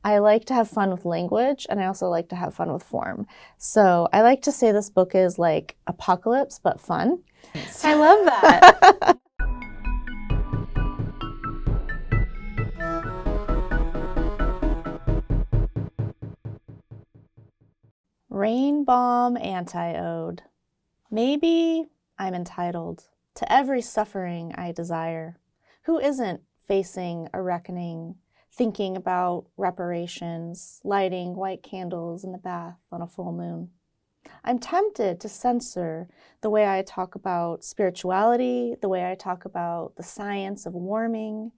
I like to have fun with language, and I also like to have fun with form. So I like to say this book is like apocalypse, but fun. I love that. Rain Bomb Anti-Ode. Maybe I'm entitled to every suffering I desire. Who isn't facing a reckoning, thinking about reparations, lighting white candles in the bath on a full moon? I'm tempted to censor the way I talk about spirituality, the way I talk about the science of warming,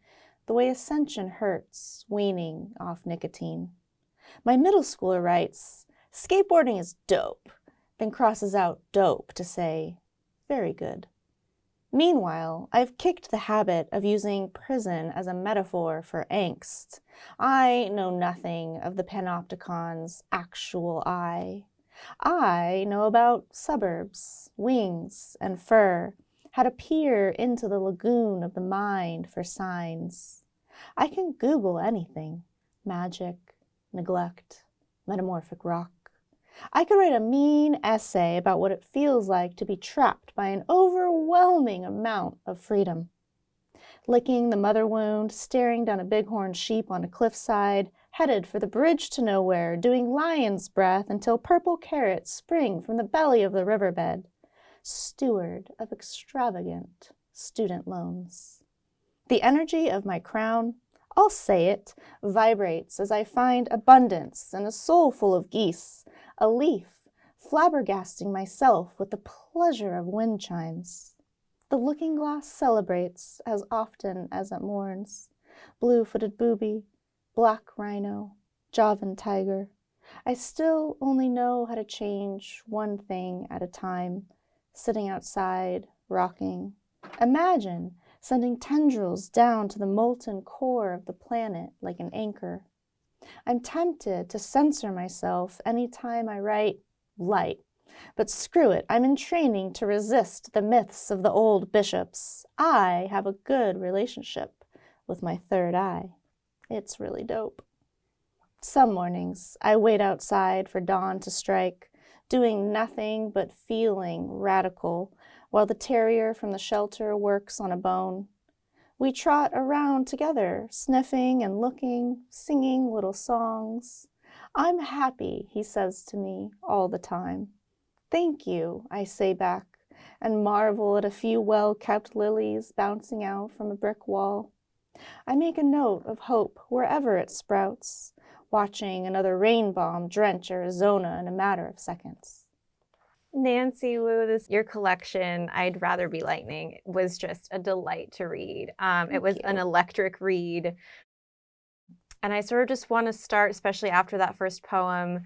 the way ascension hurts, weaning off nicotine. My middle schooler writes, skateboarding is dope, then crosses out dope to say, very good. Meanwhile, I've kicked the habit of using prison as a metaphor for angst. I know nothing of the panopticon's actual eye. I know about suburbs, wings, and fur, how to peer into the lagoon of the mind for signs. I can Google anything, magic, neglect, metamorphic rock. I could write a mean essay about what it feels like to be trapped by an overwhelming amount of freedom. Licking the mother wound, staring down a bighorn sheep on a cliffside, headed for the bridge to nowhere, doing lion's breath until purple carrots spring from the belly of the riverbed. Steward of extravagant student loans. The energy of my crown, I'll say it, vibrates as I find abundance and a soul full of geese, a leaf, flabbergasting myself with the pleasure of wind chimes. The looking glass celebrates as often as it mourns. Blue-footed booby, black rhino, Javan tiger. I still only know how to change one thing at a time, sitting outside, rocking. Imagine sending tendrils down to the molten core of the planet like an anchor. I'm tempted to censor myself any time I write light, but screw it, I'm in training to resist the myths of the old bishops. I have a good relationship with my third eye. It's really dope. Some mornings, I wait outside for dawn to strike, doing nothing but feeling radical, while the terrier from the shelter works on a bone. We trot around together, sniffing and looking, singing little songs. I'm happy, he says to me all the time. Thank you, I say back, and marvel at a few well-kept lilies bouncing out from a brick wall. I make a note of hope wherever it sprouts, watching another rain bomb drench Arizona in a matter of seconds. Nancy Woo, your collection, I'd Rather Be Lightning, was just a delight to read. It was an electric read. And I sort of just want to start, especially after that first poem.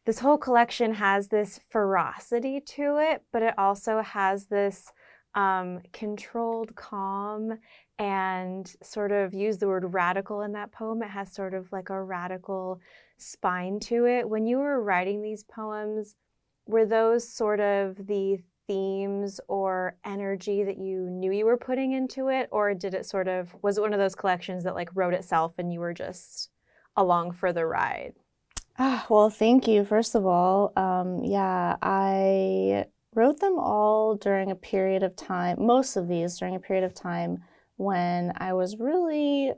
This whole collection has this ferocity to it, but it also has this controlled calm, and sort of use the word radical in that poem. It has sort of like a radical spine to it. When you were writing these poems, were those sort of the themes or energy that you knew you were putting into it? Or did it sort of, was it one of those collections that like wrote itself and you were just along for the ride? Well, thank you, first of all. Yeah, I wrote them all during a period of time, most of these during a period of time when I was really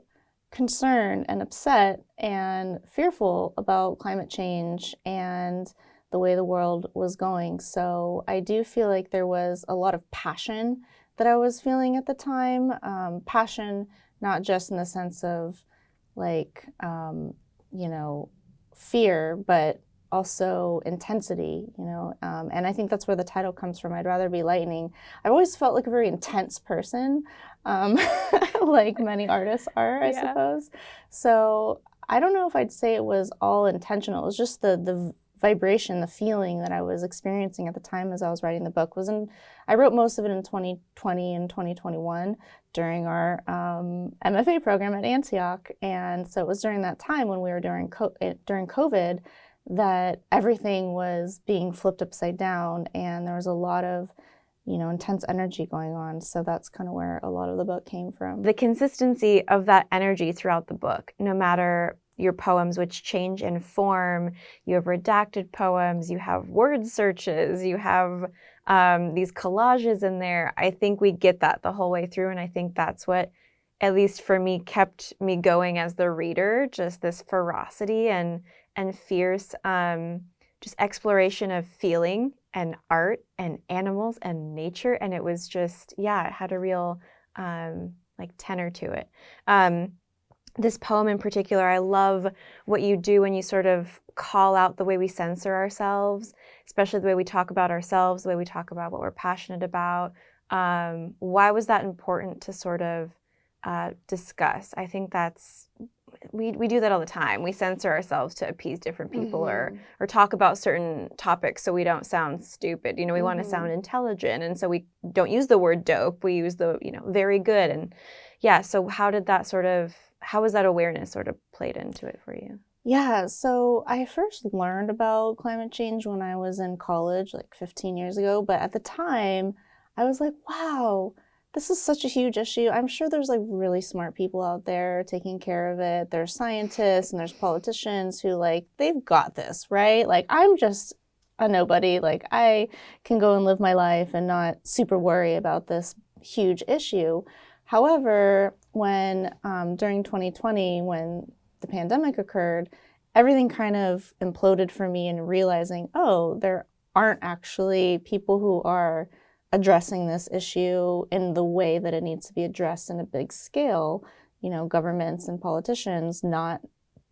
concerned and upset and fearful about climate change and the way the world was going. So I do feel like there was a lot of passion that I was feeling at the time. Passion, not just in the sense of like, you know, fear, but also intensity, you know, and I think that's where the title comes from. I'd Rather Be Lightning. I've always felt like a very intense person, like many artists are, I suppose. So I don't know if I'd say it was all intentional. It was just the vibration, the feeling that I was experiencing at the time as I was writing the book. I wrote most of it in 2020 and 2021 during our M.F.A. program at Antioch, and so it was during that time when we were during COVID that everything was being flipped upside down, and there was a lot of, you know, intense energy going on. So that's kind of where a lot of the book came from. The consistency of that energy throughout the book, no matter your poems, which change in form. You have redacted poems, you have word searches, you have these collages in there. I think we get that the whole way through, and I think that's what, at least for me, kept me going as the reader, just this ferocity and fierce just exploration of feeling and art and animals and nature. And it was just, yeah, it had a real like tenor to it. This poem in particular, I love what you do when you sort of call out the way we censor ourselves, especially the way we talk about ourselves, the way we talk about what we're passionate about. Why was that important to sort of discuss? I think that's, we do that all the time. We censor ourselves to appease different people or talk about certain topics so we don't sound stupid. You know, we want to sound intelligent, and so we don't use the word dope. We use the, you know, very good. And yeah, so how was that awareness sort of played into it for you? Yeah, so I first learned about climate change when I was in college, like 15 years ago. But at the time, I was like, wow, this is such a huge issue. I'm sure there's like really smart people out there taking care of it. There's scientists and there's politicians who like, they've got this, right? Like, I'm just a nobody. Like, I can go and live my life and not super worry about this huge issue. However, when during 2020, when the pandemic occurred, everything kind of imploded for me in realizing, oh, there aren't actually people who are addressing this issue in the way that it needs to be addressed in a big scale. You know, governments and politicians not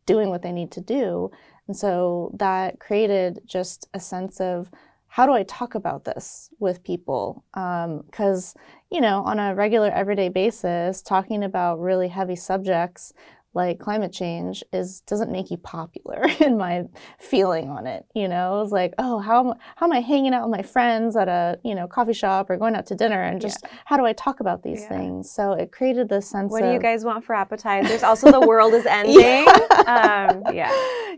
doing what they need to do. And so that created just a sense of, how do I talk about this with people? Because, you know, on a regular everyday basis, talking about really heavy subjects like climate change doesn't make you popular in my feeling on it. You know, it's like, oh, how am I hanging out with my friends at a, you know, coffee shop or going out to dinner, and just how do I talk about these things? So it created this sense what of, do you guys want for appetizers? Also, the world is ending.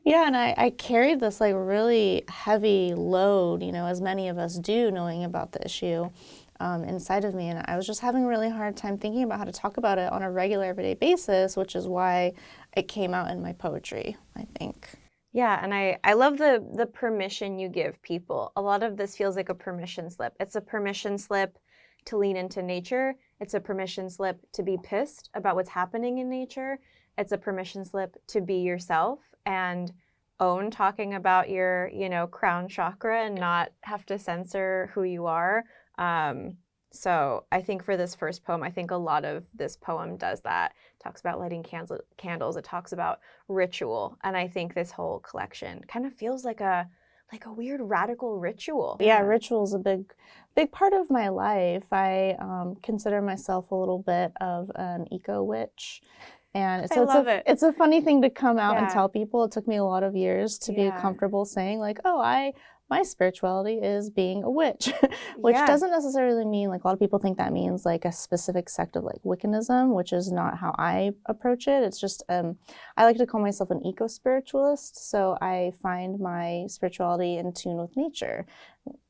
Yeah, and I carried this like really heavy load, you know, as many of us do, knowing about the issue inside of me. And I was just having a really hard time thinking about how to talk about it on a regular everyday basis, which is why it came out in my poetry, I think. Yeah, and I love the permission you give people. A lot of this feels like a permission slip. It's a permission slip to lean into nature. It's a permission slip to be pissed about what's happening in nature. It's a permission slip to be yourself and own talking about your, you know, crown chakra and not have to censor who you are. So I think for this first poem, I think a lot of this poem does that. It talks about lighting candles. It talks about ritual. And I think this whole collection kind of feels like a weird radical ritual. Yeah, ritual is a big part of my life. I consider myself a little bit of an eco witch. And so it's a funny thing to come out and tell people. It took me a lot of years to be comfortable saying like, oh, my spirituality is being a witch, which doesn't necessarily mean, like, a lot of people think that means like a specific sect of like Wiccanism, which is not how I approach it. It's just, I like to call myself an eco-spiritualist. So I find my spirituality in tune with nature,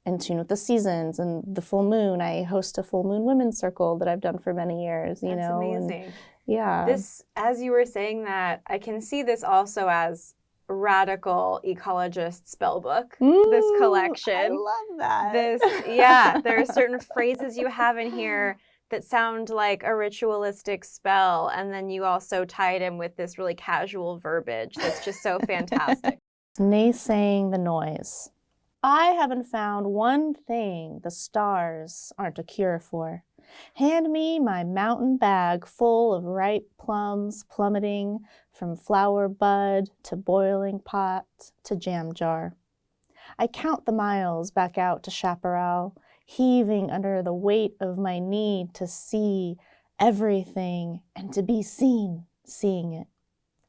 in tune with the seasons and the full moon. I host a full moon women's circle that I've done for many years, you know. That's amazing. And, this, as you were saying that, I can see this also as radical ecologist spell book. This collection. I love that. There are certain phrases you have in here that sound like a ritualistic spell, and then you also tie it in with this really casual verbiage that's just so fantastic. Naysaying the noise. I haven't found one thing the stars aren't a cure for. Hand me my mountain bag full of ripe plums plummeting from flower bud to boiling pot to jam jar. I count the miles back out to Chaparral, heaving under the weight of my need to see everything and to be seen seeing it.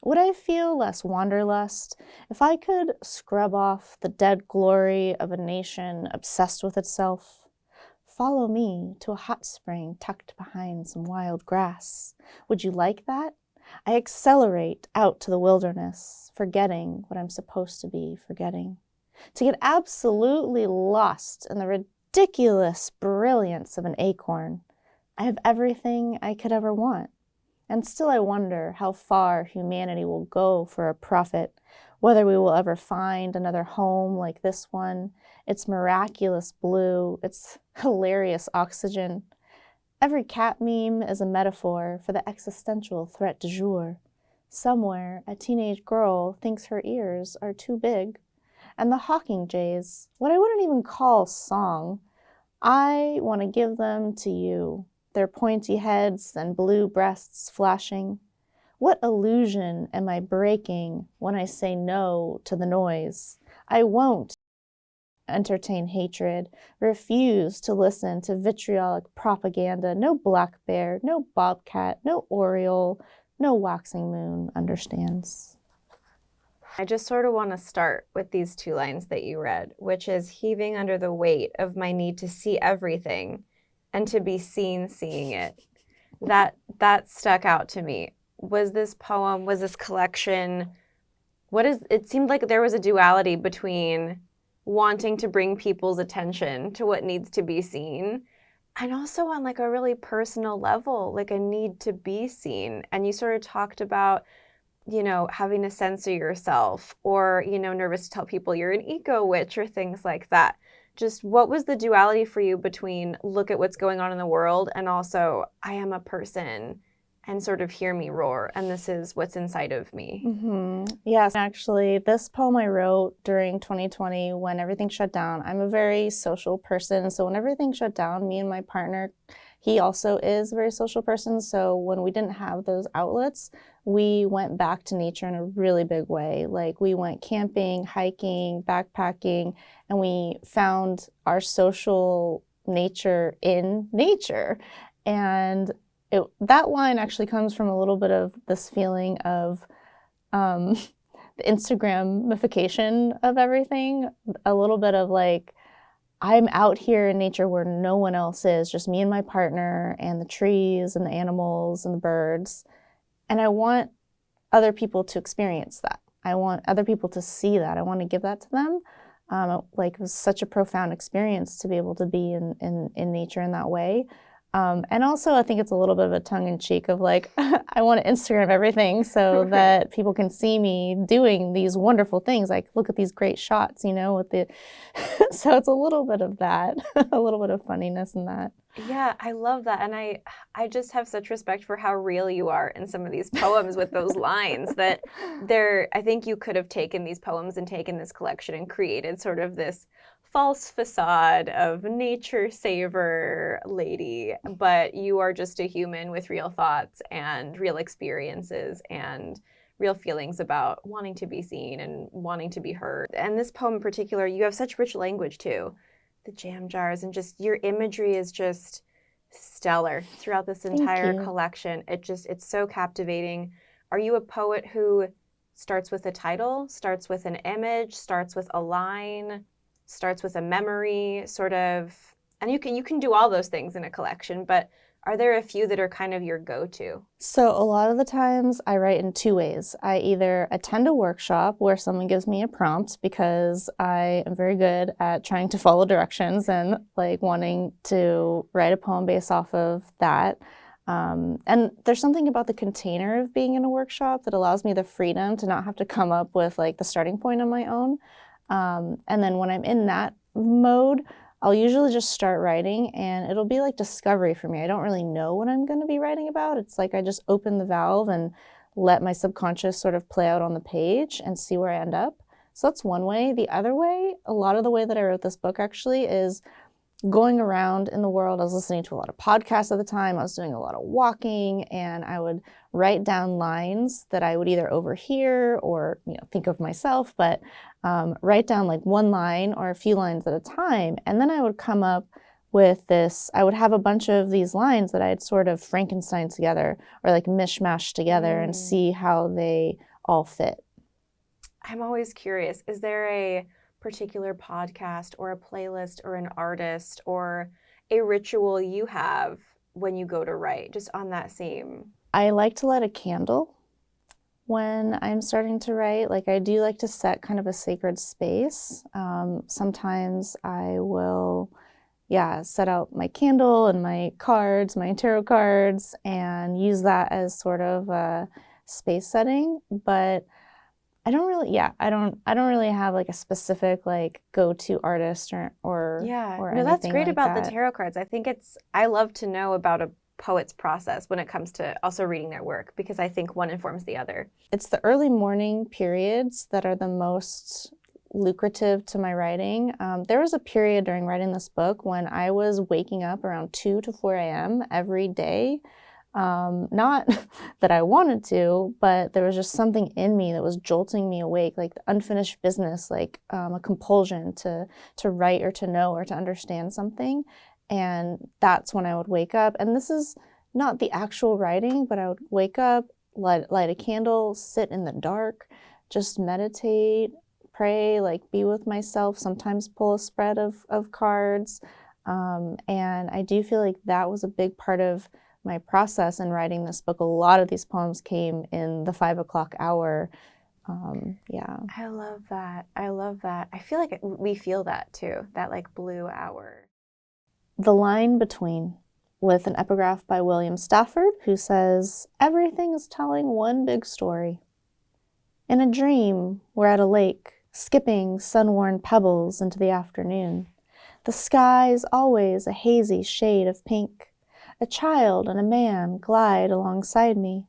Would I feel less wanderlust if I could scrub off the dead glory of a nation obsessed with itself? Follow me to a hot spring tucked behind some wild grass. Would you like that? I accelerate out to the wilderness, forgetting what I'm supposed to be forgetting, to get absolutely lost in the ridiculous brilliance of an acorn. I have everything I could ever want. And still I wonder how far humanity will go for a profit, whether we will ever find another home like this one, its miraculous blue, its hilarious oxygen. Every cat meme is a metaphor for the existential threat du jour. Somewhere, a teenage girl thinks her ears are too big. And the hawking jays, what I wouldn't even call song, I want to give them to you, their pointy heads and blue breasts flashing. What illusion am I breaking when I say no to the noise? I won't entertain hatred, refuse to listen to vitriolic propaganda. No black bear, no bobcat, no oriole, no waxing moon understands. I just sort of want to start with these 2 lines that you read, which is heaving under the weight of my need to see everything and to be seen seeing it. That stuck out to me. Was this poem, was this collection, it seemed like there was a duality between wanting to bring people's attention to what needs to be seen and also on like a really personal level, like a need to be seen. And you sort of talked about, having to censor yourself or, nervous to tell people you're an eco-witch or things like that. Just what was the duality for you between look at what's going on in the world and also I am a person and sort of hear me roar and this is what's inside of me? Yes, actually, this poem I wrote during 2020 when everything shut down. I'm a very social person, so when everything shut down, me and my partner, he also is a very social person, so when we didn't have those outlets, we went back to nature in a really big way. Like we went camping, hiking, backpacking, and we found our social nature in nature. And that line actually comes from a little bit of this feeling of the Instagramification of everything, a little bit of like, I'm out here in nature where no one else is, just me and my partner and the trees and the animals and the birds. And I want other people to experience that. I want other people to see that. I want to give that to them. It was such a profound experience to be able to be in nature in that way. And also, I think it's a little bit of a tongue-in-cheek of like, I want to Instagram everything so that people can see me doing these wonderful things. Like, look at these great shots, with the... So it's a little bit of that, a little bit of funniness in that. Yeah, I love that. And I just have such respect for how real you are in some of these poems with those lines that I think you could have taken these poems and taken this collection and created sort of this false facade of nature saver lady, but you are just a human with real thoughts and real experiences and real feelings about wanting to be seen and wanting to be heard. And this poem in particular, you have such rich language too. The jam jars and just your imagery is just stellar throughout this entire collection. It's so captivating. Are you a poet who starts with a title, starts with an image, starts with a line, starts with a memory, sort of, and you can do all those things in a collection, but are there a few that are kind of your go-to? So a lot of the times I write in 2 ways. I either attend a workshop where someone gives me a prompt because I am very good at trying to follow directions and like wanting to write a poem based off of that. And there's something about the container of being in a workshop that allows me the freedom to not have to come up with like the starting point on my own. And then when I'm in that mode, I'll usually just start writing and it'll be like discovery for me. I don't really know what I'm going to be writing about. It's like I just open the valve and let my subconscious sort of play out on the page and see where I end up. So that's one way. The other way, a lot of the way that I wrote this book actually is going around in the world. I was listening to a lot of podcasts at the time. I was doing a lot of walking and I would write down lines that I would either overhear or think of myself, but write down like one line or a few lines at a time. And then I would come up with this, I would have a bunch of these lines that I had sort of Frankenstein together or like mishmash together and see how they all fit. I'm always curious, is there a particular podcast or a playlist or an artist or a ritual you have when you go to write, just on that same? I like to light a candle when I'm starting to write. Like I do like to set kind of a sacred space. Sometimes I will set out my candle and my cards, my tarot cards, and use that as sort of a space setting. But I don't really, I don't really have like a specific like go-to artist or no, that's anything great like about that. the tarot cards. I love to know about a poet's process when it comes to also reading their work, because I think one informs the other. It's the early morning periods that are the most lucrative to my writing. There was a period during writing this book when I was waking up around 2 to 4 a.m. every day. Not that I wanted to, but there was just something in me that was jolting me awake, like the unfinished business, like a compulsion to write or to know or to understand something. And that's when I would wake up. And this is not the actual writing, but I would wake up, light a candle, sit in the dark, just meditate, pray, like be with myself, sometimes pull a spread of cards. And I do feel like that was a big part of my process in writing this book. A lot of these poems came in the 5 o'clock hour. I love that. I feel like we feel that too, that like blue hour. The Line Between, with an epigraph by William Stafford, who says, "Everything is telling one big story. In a dream, we're at a lake, skipping sun-worn pebbles into the afternoon. The sky is always a hazy shade of pink. A child and a man glide alongside me.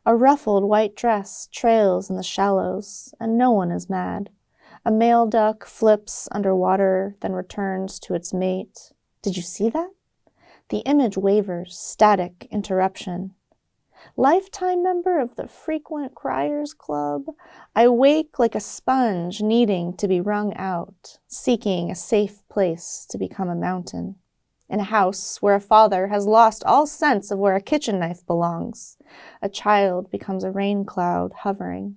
A ruffled white dress trails in the shallows, and no one is mad. A male duck flips underwater, then returns to its mate. Did you see that? The image wavers, static interruption. Lifetime member of the Frequent Criers Club, I wake like a sponge needing to be wrung out, seeking a safe place to become a mountain. In a house where a father has lost all sense of where a kitchen knife belongs, a child becomes a rain cloud hovering.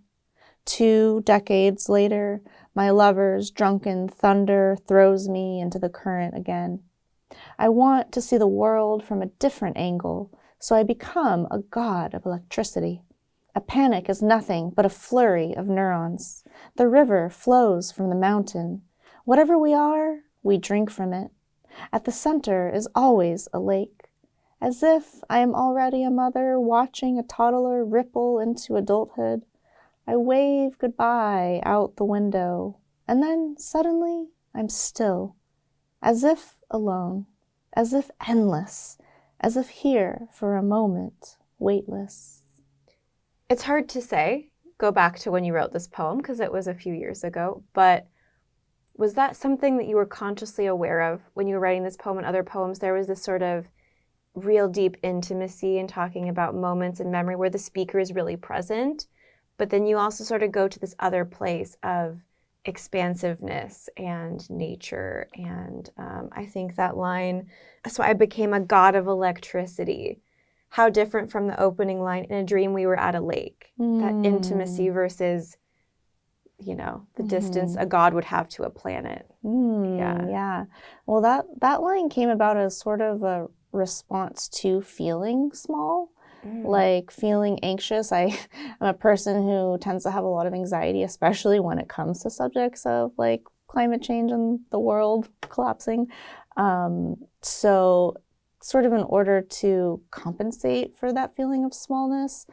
2 decades later, my lover's drunken thunder throws me into the current again. I want to see the world from a different angle, so I become a god of electricity. A panic is nothing but a flurry of neurons. The river flows from the mountain. Whatever we are, we drink from it. At the center is always a lake. As if I am already a mother watching a toddler ripple into adulthood, I wave goodbye out the window, and then suddenly I'm still, as if alone, as if endless, as if here for a moment, weightless." It's hard to say, go back to when you wrote this poem, because it was a few years ago, but was that something that you were consciously aware of when you were writing this poem and other poems? There was this sort of real deep intimacy in talking about moments in memory where the speaker is really present, but then you also sort of go to this other place of expansiveness and nature. And I think that line, so I became a god of electricity. How different from the opening line, in a dream we were at a lake. That intimacy versus, the distance a god would have to a planet. Yeah. Well, that line came about as sort of a response to feeling small, like feeling anxious. I'm a person who tends to have a lot of anxiety, especially when it comes to subjects of like climate change and the world collapsing. So sort of in order to compensate for that feeling of smallness,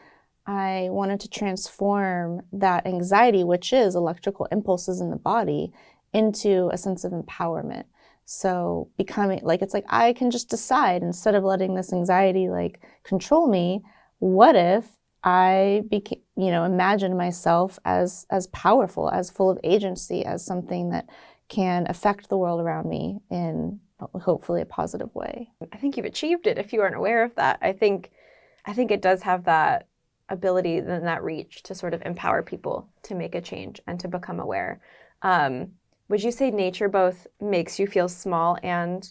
I wanted to transform that anxiety, which is electrical impulses in the body, into a sense of empowerment. So becoming like, it's like I can just decide, instead of letting this anxiety like control me, what if I became, imagine myself as powerful, as full of agency, as something that can affect the world around me in hopefully a positive way. I think you've achieved it if you aren't aware of that. I think it does have that ability and that reach to sort of empower people to make a change and to become aware. Would you say nature both makes you feel small and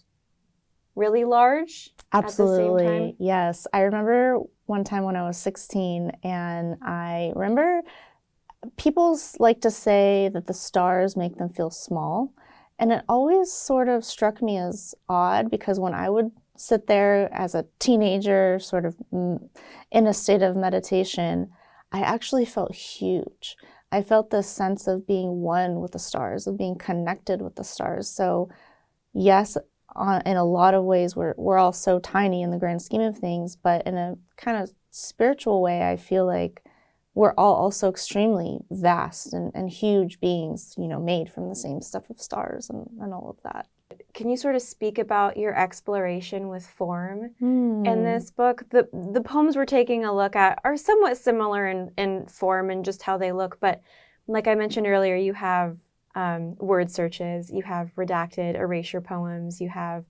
really large Absolutely. at the same time? Yes. I remember one time when I was 16, and I remember people like to say that the stars make them feel small. And it always sort of struck me as odd, because when I would sit there as a teenager, sort of in a state of meditation, I actually felt huge. I felt this sense of being one with the stars, of being connected with the stars. So yes, in a lot of ways, we're all so tiny in the grand scheme of things, but in a kind of spiritual way, I feel like we're all also extremely vast and huge beings, you know, made from the same stuff of stars and all of that. Can you sort of speak about your exploration with form in this book? The poems we're taking a look at are somewhat similar in form and just how they look, but like I mentioned earlier, you have word searches, you have redacted erasure poems, you have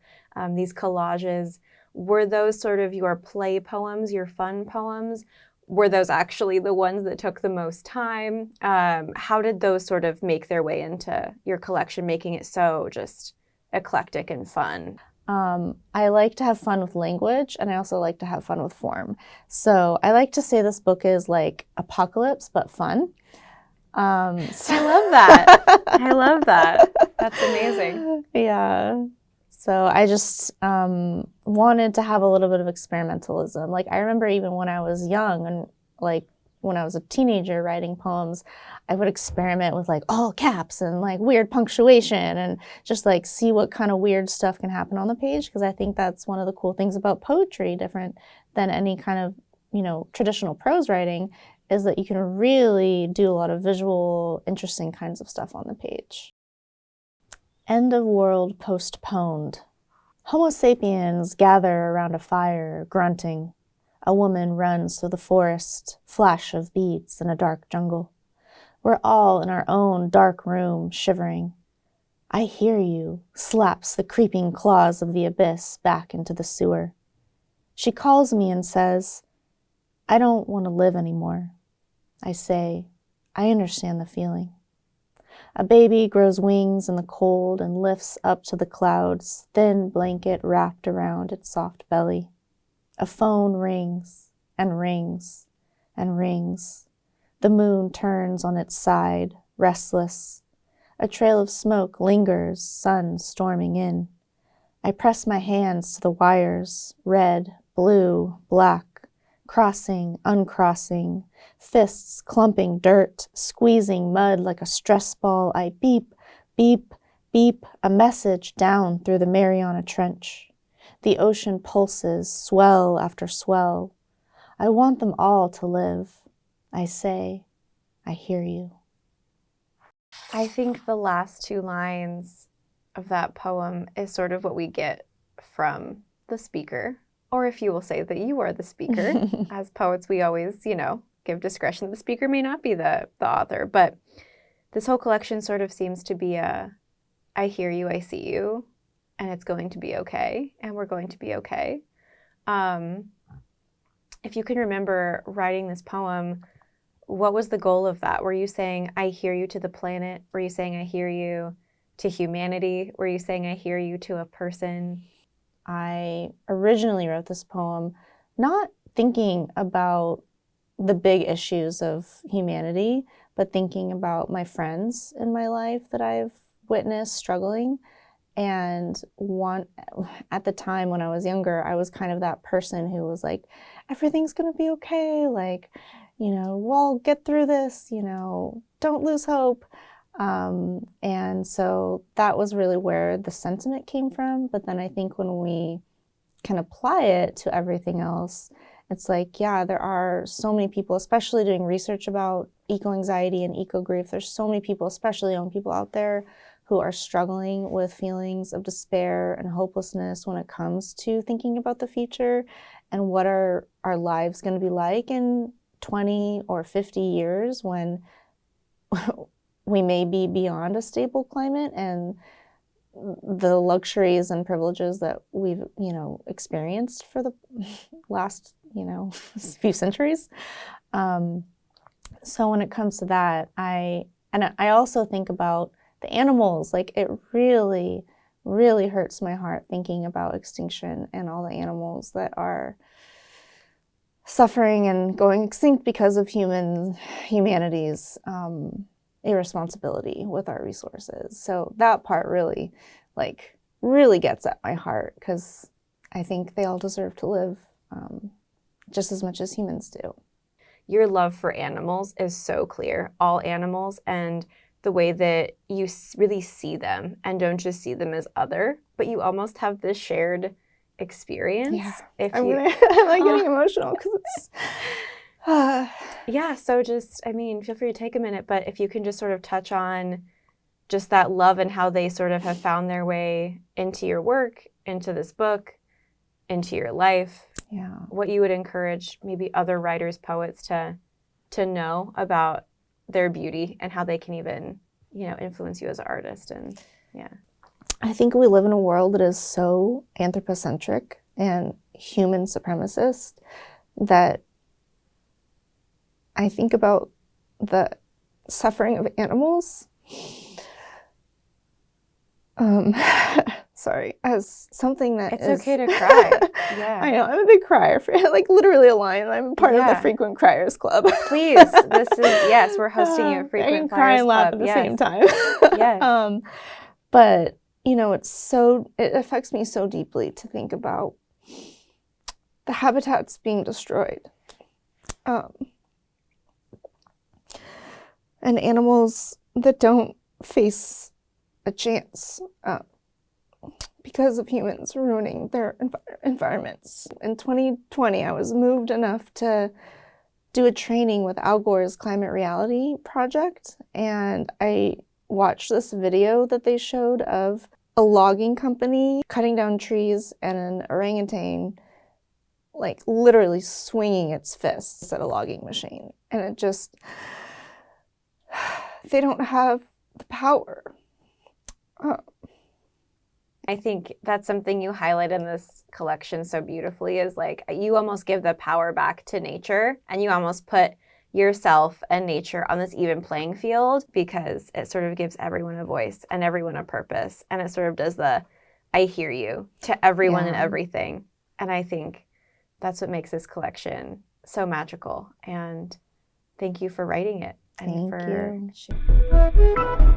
these collages. Were those sort of your play poems, your fun poems? Were those actually the ones that took the most time? How did those sort of make their way into your collection, making it so just eclectic and fun? I like to have fun with language, and I also like to have fun with form. So I like to say this book is like Apocalypse, but fun. I love that. I love that. That's amazing. Yeah. So I just wanted to have a little bit of experimentalism. Like I remember even when I was young and like when I was a teenager writing poems, I would experiment with like all caps and like weird punctuation and just like see what kind of weird stuff can happen on the page, because I think that's one of the cool things about poetry, different than any kind of, you know, traditional prose writing, is that you can really do a lot of visual, interesting kinds of stuff on the page. End of world postponed. Homo sapiens gather around a fire, grunting. A woman runs through the forest, flash of beads in a dark jungle. We're all in our own dark room, shivering. I hear you, slaps the creeping claws of the abyss back into the sewer. She calls me and says, I don't want to live anymore. I say, I understand the feeling. A baby grows wings in the cold and lifts up to the clouds, thin blanket wrapped around its soft belly. A phone rings and rings and rings. The moon turns on its side, restless. A trail of smoke lingers, sun storming in. I press my hands to the wires, red, blue, black, crossing, uncrossing, fists clumping dirt, squeezing mud like a stress ball. I beep, beep, beep, a message down through the Mariana Trench. The ocean pulses, swell after swell. I want them all to live. I say, I hear you. I think the last two lines of that poem is sort of what we get from the speaker, or if you will say that you are the speaker. As poets, we always, you know, give discretion. The speaker may not be the author, but this whole collection sort of seems to be a, I hear you, I see you, and it's going to be okay, and we're going to be okay. If you can remember writing this poem, what was the goal of that? Were you saying, I hear you to the planet? Were you saying, I hear you to humanity? Were you saying, I hear you to a person? I originally wrote this poem not thinking about the big issues of humanity, but thinking about my friends in my life that I've witnessed struggling. And at the time when I was younger, I was kind of that person who was like, everything's gonna be okay, like, you know, we'll get through this, you know, don't lose hope. And so that was really where the sentiment came from. But then I think when we can apply it to everything else, it's like, yeah, there are so many people, especially doing research about eco-anxiety and eco-grief, there's so many people, especially young people out there, who are struggling with feelings of despair and hopelessness when it comes to thinking about the future and what are our lives going to be like in 20 or 50 years when we may be beyond a stable climate and the luxuries and privileges that we've, you know, experienced for the last, you know, few centuries. So when it comes to that, I also think about the animals. Like, it really, really hurts my heart thinking about extinction and all the animals that are suffering and going extinct because of humanity's irresponsibility with our resources. So that part really, really gets at my heart, because I think they all deserve to live just as much as humans do. Your love for animals is so clear, all animals, and the way that you really see them and don't just see them as other, but you almost have this shared experience. Yeah. I'm like getting emotional because it's... Yeah, so just, I mean, feel free to take a minute, but if you can just sort of touch on just that love and how they sort of have found their way into your work, into this book, into your life. Yeah. What you would encourage maybe other writers, poets to know about their beauty and how they can even, you know, influence you as an artist. And yeah. I think we live in a world that is so anthropocentric and human supremacist that I think about the suffering of animals. Sorry, as something that it's okay to cry. Yeah, I know. I'm a big crier. Like literally a lion. I'm part of the Frequent Criers Club. Please, this is yes. We're hosting you at Frequent I can Criers cry and Club. laugh at the same time. Yes. But you know, it affects me so deeply to think about the habitats being destroyed, and animals that don't face a chance because of humans ruining their environments. In 2020, I was moved enough to do a training with Al Gore's Climate Reality Project, and I watched this video that they showed of a logging company cutting down trees and an orangutan like literally swinging its fists at a logging machine. And it just, they don't have the power. I think that's something you highlight in this collection so beautifully is like you almost give the power back to nature and you almost put yourself and nature on this even playing field because it sort of gives everyone a voice and everyone a purpose. And it sort of does the I hear you to everyone and everything. And I think that's what makes this collection so magical. And thank you for writing it. And thank you.